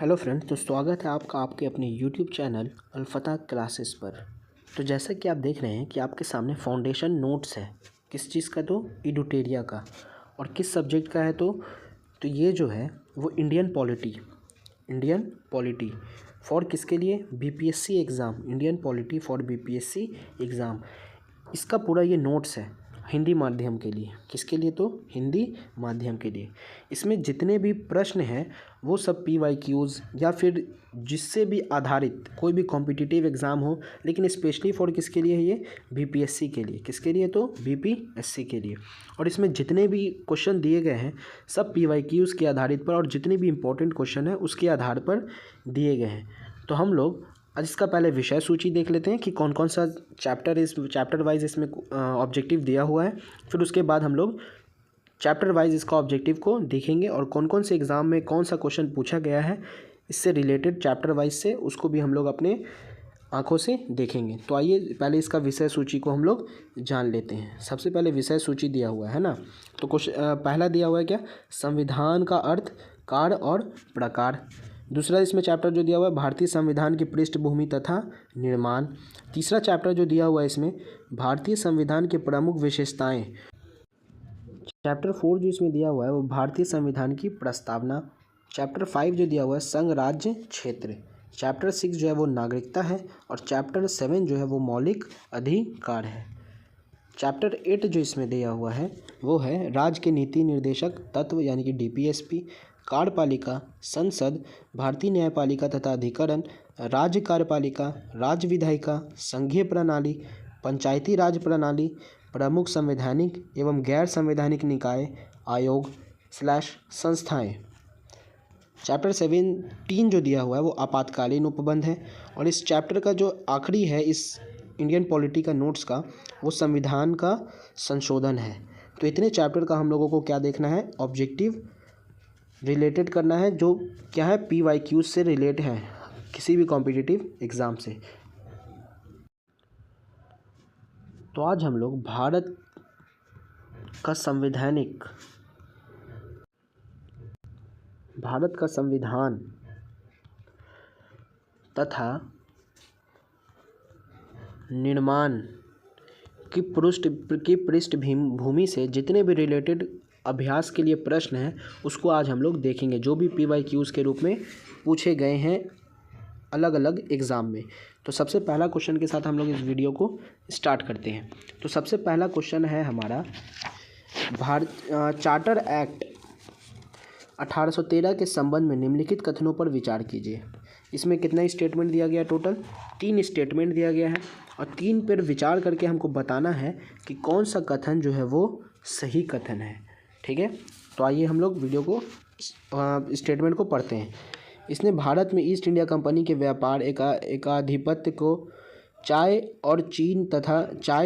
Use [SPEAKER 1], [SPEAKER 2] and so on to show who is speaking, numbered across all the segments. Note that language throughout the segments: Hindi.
[SPEAKER 1] हेलो फ्रेंड्स, तो स्वागत है आपका आपके अपने यूट्यूब चैनल अलफ़तह क्लासेस पर। तो जैसा कि आप देख रहे हैं कि आपके सामने फाउंडेशन नोट्स है। किस चीज़ का? तो इडुटेरिया का। और किस सब्जेक्ट का है? तो ये जो है वो इंडियन पॉलिटी फॉर किसके लिए? BPSC exam. Indian polity for BPSC exam. इसका पूरा ये नोट्स है हिंदी माध्यम के लिए। किसके लिए? तो हिंदी माध्यम के लिए। इसमें जितने भी प्रश्न हैं वो सब पीवाईक्यूज़ या फिर जिससे भी आधारित कोई भी कॉम्पिटिटिव एग्ज़ाम हो, लेकिन स्पेशली फॉर किसके लिए है ये? बीपीएससी के लिए। किसके लिए? तो बीपीएससी के लिए। और इसमें जितने भी क्वेश्चन दिए गए हैं सब पीवाईक्यूज़ के आधारित पर और जितने भी इम्पोर्टेंट क्वेश्चन हैं उसके आधार पर दिए गए हैं। तो हम लोग आज इसका पहले विषय सूची देख लेते हैं कि कौन कौन सा चैप्टर वाइज इसमें ऑब्जेक्टिव दिया हुआ है। फिर उसके बाद हम लोग चैप्टर वाइज इसका ऑब्जेक्टिव को देखेंगे और कौन कौन से एग्ज़ाम में कौन सा क्वेश्चन पूछा गया है इससे रिलेटेड चैप्टर वाइज से, उसको भी हम लोग अपने आँखों से देखेंगे। तो आइए पहले इसका विषय सूची को हम लोग जान लेते हैं। सबसे पहले विषय सूची दिया हुआ है ना। तो पहला दिया हुआ है क्या? संविधान का अर्थ, कार्य और प्रकार। दूसरा इसमें चैप्टर जो दिया हुआ है भारतीय संविधान की पृष्ठभूमि तथा निर्माण। तीसरा चैप्टर जो दिया हुआ है इसमें भारतीय संविधान के प्रमुख विशेषताएं। चैप्टर 4 जो इसमें दिया हुआ है वो भारतीय संविधान की प्रस्तावना। चैप्टर 5 जो दिया हुआ है संघ राज्य क्षेत्र। चैप्टर 6 जो है वो नागरिकता है और चैप्टर 7 जो है वो मौलिक अधिकार है। चैप्टर 8 जो इसमें दिया हुआ है वो है राज्य के नीति निर्देशक तत्व यानी कि डीपीएसपी, कार्यपालिका, संसद, भारतीय न्यायपालिका तथा अधिकरण, राज्य कार्यपालिका, राज्य विधायिका, संघीय प्रणाली, पंचायती राज प्रणाली, प्रमुख संवैधानिक एवं गैर संवैधानिक निकाय, आयोग / संस्थाएं। चैप्टर 17 जो दिया हुआ है वो आपातकालीन उपबंध है। और इस चैप्टर का जो आखिरी है इस इंडियन पॉलिटी का नोट्स का, वो संविधान का संशोधन है। तो इतने चैप्टर का हम लोगों को क्या देखना है? ऑब्जेक्टिव रिलेटेड करना है, जो क्या है? पीवाईक्यूज से रिलेट है किसी भी कॉम्पिटिटिव एग्ज़ाम से। तो आज हम लोग भारत का संविधान तथा निर्माण की पृष्ठभूमि से जितने भी रिलेटेड अभ्यास के लिए प्रश्न हैं उसको आज हम लोग देखेंगे, जो भी पीवाईक्यूज़ के रूप में पूछे गए हैं अलग अलग एग्ज़ाम में। तो सबसे पहला क्वेश्चन के साथ हम लोग इस वीडियो को स्टार्ट करते हैं। तो सबसे पहला क्वेश्चन है हमारा चार्टर एक्ट 1813 के संबंध में निम्नलिखित कथनों पर विचार कीजिए। इसमें कितना स्टेटमेंट दिया गया? टोटल 3 स्टेटमेंट दिया गया है और 3 पर विचार करके हमको बताना है कि कौन सा कथन जो है वो सही कथन है। ठीक है, तो आइए हम लोग वीडियो को स्टेटमेंट को पढ़ते हैं। इसने भारत में ईस्ट इंडिया कंपनी के व्यापार एकाधिपत्य को चाय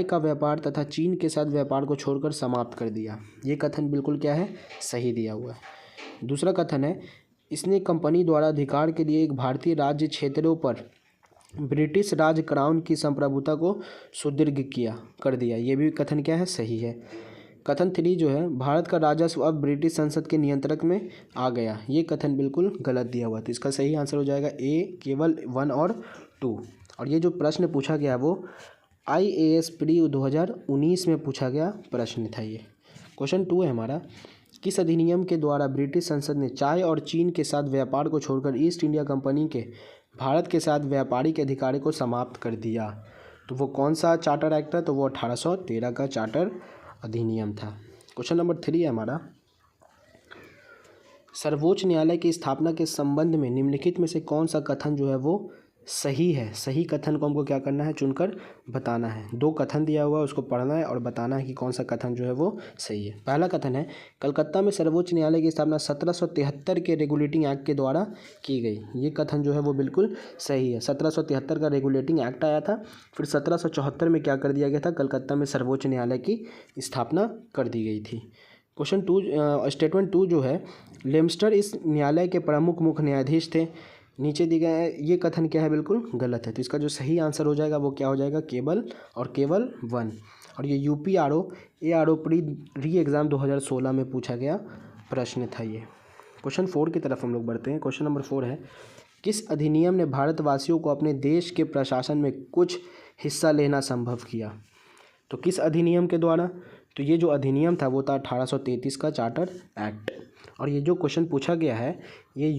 [SPEAKER 1] का व्यापार तथा चीन के साथ व्यापार को छोड़कर समाप्त कर दिया। ये कथन बिल्कुल क्या है? सही दिया हुआ है। दूसरा कथन है इसने कंपनी द्वारा अधिकार के लिए एक भारतीय राज्य क्षेत्रों पर ब्रिटिश राज क्राउन की संप्रभुता को सुदृढ़ कर दिया। ये भी कथन क्या है? सही है। कथन 3 जो है भारत का राजस्व अब ब्रिटिश संसद के नियंत्रण में आ गया। ये कथन बिल्कुल गलत दिया हुआ। तो इसका सही आंसर हो जाएगा ए, केवल 1 और 2। और ये जो प्रश्न पूछा गया वो IAS प्री 2019 में पूछा गया प्रश्न था ये। क्वेश्चन 2 है हमारा, किस अधिनियम के द्वारा ब्रिटिश संसद ने चाय और चीन के साथ व्यापार को छोड़कर ईस्ट इंडिया कंपनी के भारत के साथ व्यापारिक अधिकार को समाप्त कर दिया? तो वो कौन सा चार्टर एक्ट है? तो वो 1813 का चार्टर अधिनियम था। क्वेश्चन नंबर 3 है हमारा, सर्वोच्च न्यायालय की स्थापना के संबंध में निम्नलिखित में से कौन सा कथन जो है वो सही है? सही कथन को हमको क्या करना है? चुनकर बताना है। 2 कथन दिया हुआ है, उसको पढ़ना है और बताना है कि कौन सा कथन जो है वो सही है। पहला कथन है कलकत्ता में सर्वोच्च न्यायालय की स्थापना 1773 के रेगुलेटिंग एक्ट के द्वारा की गई। ये कथन जो है वो बिल्कुल सही है। 1773 का रेगुलेटिंग एक्ट आया था, फिर 1774 में क्या कर दिया गया था? कलकत्ता में सर्वोच्च न्यायालय की स्थापना कर दी गई थी। क्वेश्चन 2 स्टेटमेंट 2 जो है लेम्स्टर इस न्यायालय के प्रमुख मुख्य न्यायाधीश थे। नीचे दी गया है, ये कथन क्या है? बिल्कुल गलत है। तो इसका जो सही आंसर हो जाएगा वो क्या हो जाएगा? केवल 1। और ये ARO प्री एग्ज़ाम 2016 में पूछा गया प्रश्न था ये। क्वेश्चन 4 की तरफ हम लोग बढ़ते हैं। क्वेश्चन नंबर 4 है, किस अधिनियम ने भारतवासियों को अपने देश के प्रशासन में कुछ हिस्सा लेना संभव किया? तो किस अधिनियम के द्वारा? तो ये जो अधिनियम था वो था 1833 का चार्टर एक्ट। और ये जो क्वेश्चन पूछा गया है ये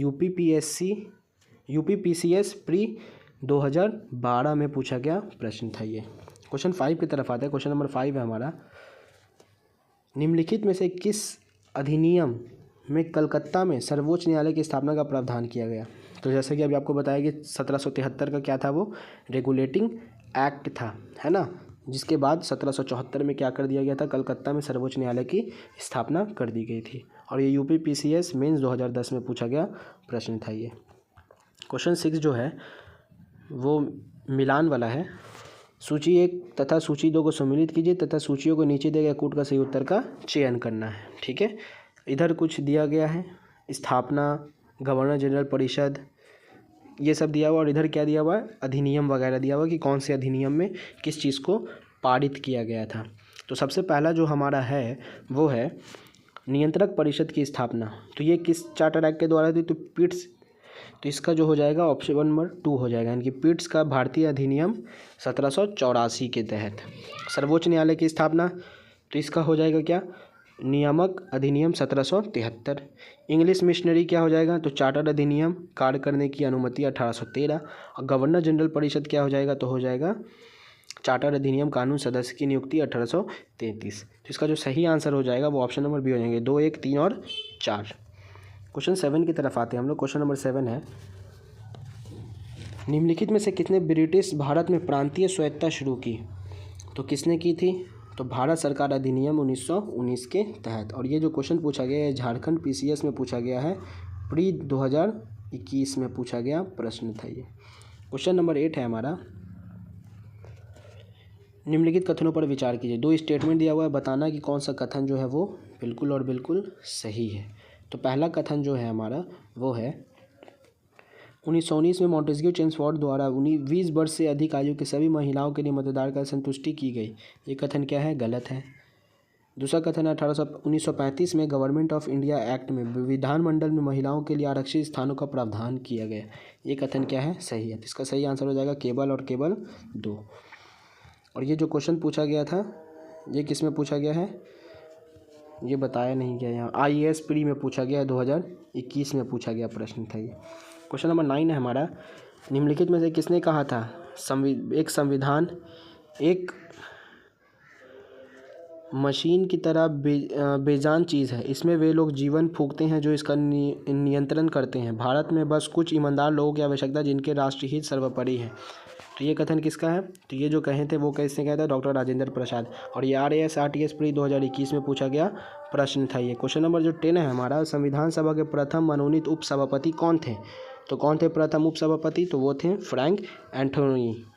[SPEAKER 1] यूपीपीसीएस प्री 2012 में पूछा गया प्रश्न था ये। क्वेश्चन 5 की तरफ आता है। क्वेश्चन नंबर 5 है हमारा, निम्नलिखित में से किस अधिनियम में कलकत्ता में सर्वोच्च न्यायालय की स्थापना का प्रावधान किया गया? तो जैसे कि अभी आपको बताया कि 1773 का क्या था, वो रेगुलेटिंग एक्ट था, है ना, जिसके बाद 1774 में क्या कर दिया गया था, कलकत्ता में सर्वोच्च न्यायालय की स्थापना कर दी गई थी। और ये यूपीपीसीएस मेंस 2010 में पूछा गया प्रश्न था ये। क्वेश्चन 6 जो है वो मिलान वाला है। सूची 1 तथा सूची 2 को सम्मिलित कीजिए तथा सूचियों को नीचे दिए गए कूट का सही उत्तर का चयन करना है। ठीक है, इधर कुछ दिया गया है, स्थापना, गवर्नर जनरल परिषद, ये सब दिया हुआ, और इधर क्या दिया हुआ है, अधिनियम वगैरह दिया हुआ कि कौन से अधिनियम में किस चीज़ को पारित किया गया था। तो सबसे पहला जो हमारा है वो है नियंत्रक परिषद की स्थापना। तो ये किस चार्टर एक्ट के द्वारा थी? तो पिट्स, तो इसका जो हो जाएगा ऑप्शन नंबर 2 हो जाएगा, यानी कि पिट्स का भारतीय अधिनियम 1784 के तहत। सर्वोच्च न्यायालय की स्थापना, तो इसका हो जाएगा क्या, नियामक अधिनियम 1773। इंग्लिश मिशनरी क्या हो जाएगा, तो चार्टर अधिनियम, कार्य करने की अनुमति 1813। और गवर्नर जनरल परिषद क्या हो जाएगा, तो हो जाएगा चार्टर अधिनियम, कानून सदस्य की नियुक्ति 1833। तो इसका जो सही आंसर हो जाएगा वो ऑप्शन नंबर बी हो जाएंगे, 2, 1, 3 और 4। क्वेश्चन 7 की तरफ आते हैं हम लोग। क्वेश्चन नंबर 7 है, निम्नलिखित में से किसने ब्रिटिश भारत में प्रांतीय स्वायत्तता शुरू की? तो किसने की थी? तो भारत सरकार अधिनियम 1919 के तहत। और ये जो क्वेश्चन पूछा गया है झारखंड पीसीएस में पूछा गया है, प्री 2021 में पूछा गया प्रश्न था ये। क्वेश्चन नंबर 8 है हमारा, निम्नलिखित कथनों पर विचार कीजिए। 2 स्टेटमेंट दिया हुआ है, बताना कि कौन सा कथन जो है वो बिल्कुल और बिल्कुल सही है। तो पहला कथन जो है हमारा वो है 1919 में मॉन्टेस्क्यू चेम्सफोर्ड द्वारा 20 वर्ष से अधिक आयु की सभी महिलाओं के लिए मतदान का संतुष्टि की गई। ये कथन क्या है, गलत है। दूसरा कथन है 1935 में गवर्नमेंट ऑफ इंडिया एक्ट में विधानमंडल में महिलाओं के लिए आरक्षित स्थानों का प्रावधान किया गया। ये कथन क्या है, सही है। तो इसका सही आंसर हो जाएगा केवल और केवल 2। और ये जो क्वेश्चन पूछा गया था ये किस में पूछा गया है, ये बताया नहीं गया यहाँ, IAS प्री में पूछा गया है, 2021 में पूछा गया प्रश्न था ये। क्वेश्चन नंबर 9 है हमारा, निम्नलिखित में से किसने कहा था एक संविधान एक मशीन की तरह बेजान चीज़ है, इसमें वे लोग जीवन फूंकते हैं जो इसका नियंत्रण करते हैं। भारत में बस कुछ ईमानदार लोगों की आवश्यकता जिनके राष्ट्रीय हित सर्वोपरि है। तो ये कथन किसका है, तो ये जो कहे थे वो कैसे कहता है, डॉक्टर राजेंद्र प्रसाद। और ये RAS RTS प्री 2021 में पूछा गया प्रश्न था ये। क्वेश्चन नंबर जो 10 है हमारा, संविधान सभा के प्रथम मनोनीत उपसभापति कौन थे? तो कौन थे प्रथम उपसभापति, तो वो थे फ्रैंक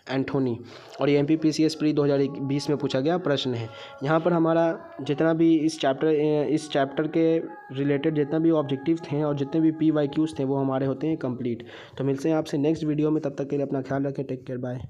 [SPEAKER 1] एंथोनी। और ये MPPCS प्री 2020 में पूछा गया प्रश्न है। यहाँ पर हमारा जितना भी इस चैप्टर के रिलेटेड जितना भी ऑब्जेक्टिव थे और जितने भी PYQs थे वो हमारे होते हैं कंप्लीट। तो मिलते हैं आपसे नेक्स्ट वीडियो में, तब तक के लिए अपना ख्याल रखें, टेक केयर, बाय।